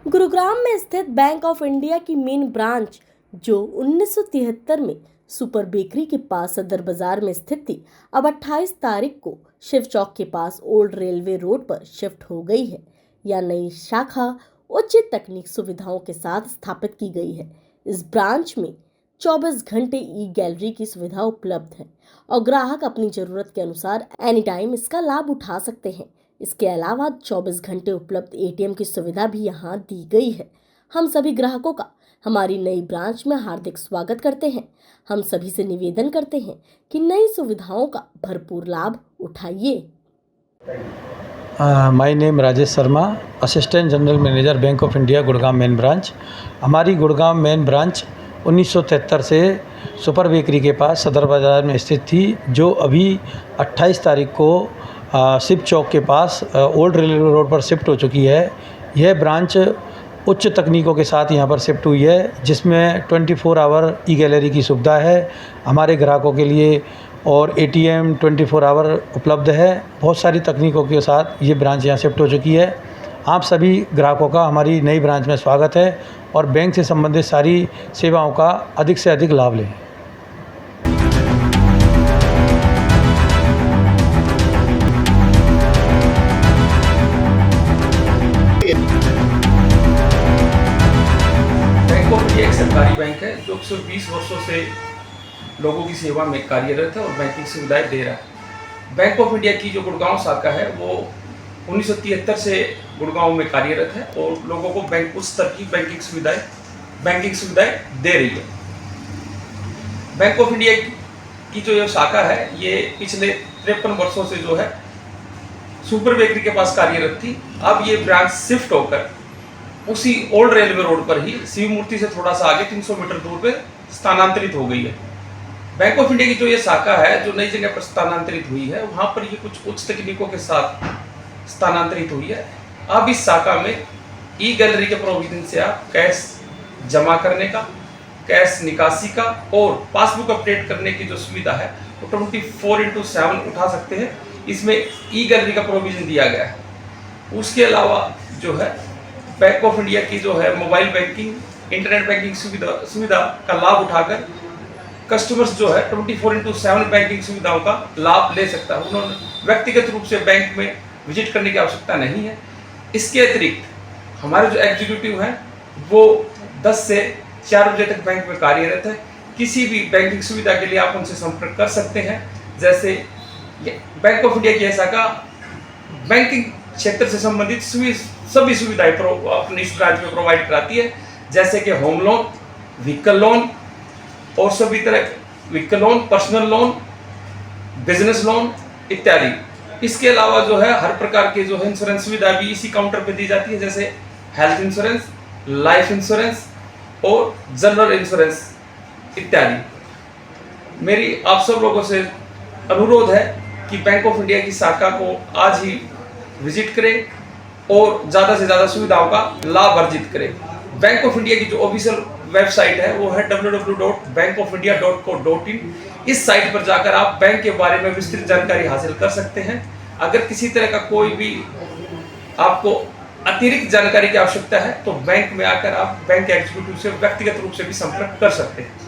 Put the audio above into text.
गुरुग्राम में स्थित bank of India की मेन ब्रांच जो 1973 में सुपर बेकरी के पास सदर बाजार में स्थित थी, अब 28 तारीख को शिव चौक के पास ओल्ड रेलवे रोड पर शिफ्ट हो गई है। यह नई शाखा उच्च तकनीक सुविधाओं के साथ स्थापित की गई है। इस ब्रांच में 24 घंटे ई गैलरी की सुविधा उपलब्ध है और ग्राहक अपनी जरूरत के अनुसार एनी टाइम इसका लाभ उठा सकते हैं। इसके अलावा 24 घंटे उपलब्ध एटीएम की सुविधा भी यहाँ दी गई है। हम सभी ग्राहकों का हमारी नई ब्रांच में हार्दिक स्वागत करते हैं। हम सभी से निवेदन करते हैं कि नई सुविधाओं का भरपूर लाभ उठाइए। My name Rajesh Sharma, assistant general manager bank of India Gurgaon main branch. हमारी गुड़गांव मेन ब्रांच 1973 से सुपर बेकरी के पास सदर बाज़ार में स्थित थी, जो अभी 28 तारीख को शिव चौक के पास ओल्ड रेलवे रोड पर शिफ्ट हो चुकी है। यह ब्रांच उच्च तकनीकों के साथ यहाँ पर शिफ्ट हुई है, जिसमें 24 आवर ई गैलरी की सुविधा है हमारे ग्राहकों के लिए और एटीएम 24 आवर उपलब्ध है। बहुत सारी तकनीकों के साथ ये ब्रांच यहाँ शिफ्ट हो चुकी है। आप सभी ग्राहकों का हमारी नई ब्रांच में स्वागत है और बैंक से संबंधित सारी सेवाओं का अधिक से अधिक लाभ लें। बैंक ऑफ इंडिया एक सरकारी बैंक है जो 120 वर्षों से लोगों की सेवा में कार्यरत है और बैंकिंग सुविधाएं दे रहा है। बैंक ऑफ इंडिया की जो गुड़गांव शाखा है वो 1973 से गुड़गांव में कार्यरत है और लोगों को बैंक उच्च स्तर की बैंकिंग सुविधाएं दे रही है। बैंक ऑफ इंडिया की जो ये शाखा है ये पिछले 53 वर्षों से जो है सुपर बेकरी के पास कार्यरत थी। अब ये ब्रांच शिफ्ट होकर उसी ओल्ड रेलवे रोड पर ही शिव मूर्ति से थोड़ा सा आगे 300 मीटर दूर पे स्थानांतरित हो गई है। बैंक ऑफ इंडिया की जो ये शाखा है जो नई जगह पर स्थानांतरित हुई है, वहाँ पर ये कुछ उच्च तकनीकों के साथ स्थानांतरित हुई है। अब इस शाखा में ई गैलरी के प्रोविजन से आप कैश जमा करने का, कैश निकासी का और पासबुक अपडेट करने की जो सुविधा है वो 24/7 उठा सकते हैं। इसमें ई गैलरी का प्रोविजन दिया गया है। उसके अलावा जो है बैंक ऑफ इंडिया की जो है मोबाइल बैंकिंग, इंटरनेट बैंकिंग सुविधा का लाभ उठाकर कस्टमर्स जो है 24/7 बैंकिंग सुविधाओं का लाभ ले सकता है। उन्होंने व्यक्तिगत रूप से बैंक में विजिट करने की आवश्यकता नहीं है। इसके अतिरिक्त हमारे जो एग्जीक्यूटिव हैं वो 10 से 4 बजे तक बैंक में कार्यरत है। किसी भी बैंकिंग सुविधा के लिए आप उनसे संपर्क कर सकते हैं। जैसे बैंक ऑफ इंडिया की शाखा बैंकिंग क्षेत्र से संबंधित सभी सुविधाएं अपनी इस ब्रांच में प्रोवाइड कराती है, जैसे कि होम लोन, व्हीकल लोन और सभी तरह vehicle loan, personal loan, business loan इत्यादि। इसके अलावा जो है हर प्रकार के जो है इंश्योरेंस सुविधा भी इसी काउंटर पे दी जाती है, जैसे हेल्थ इंश्योरेंस, लाइफ इंश्योरेंस और जनरल इंश्योरेंस इत्यादि। मेरी आप सब लोगों से अनुरोध है कि बैंक ऑफ इंडिया की शाखा को आज ही विजिट करें और ज़्यादा से ज़्यादा सुविधाओं का लाभ अर्जित करें। बैंक ऑफ इंडिया की जो ऑफिशियल वेबसाइट है वो है www.bankofindia.co.in। इस साइट पर जाकर आप बैंक के बारे में विस्तृत जानकारी हासिल कर सकते हैं। अगर किसी तरह का कोई भी आपको अतिरिक्त जानकारी की आवश्यकता है तो बैंक में आकर आप बैंक एग्जीक्यूटिव से व्यक्तिगत रूप से भी संपर्क कर सकते हैं।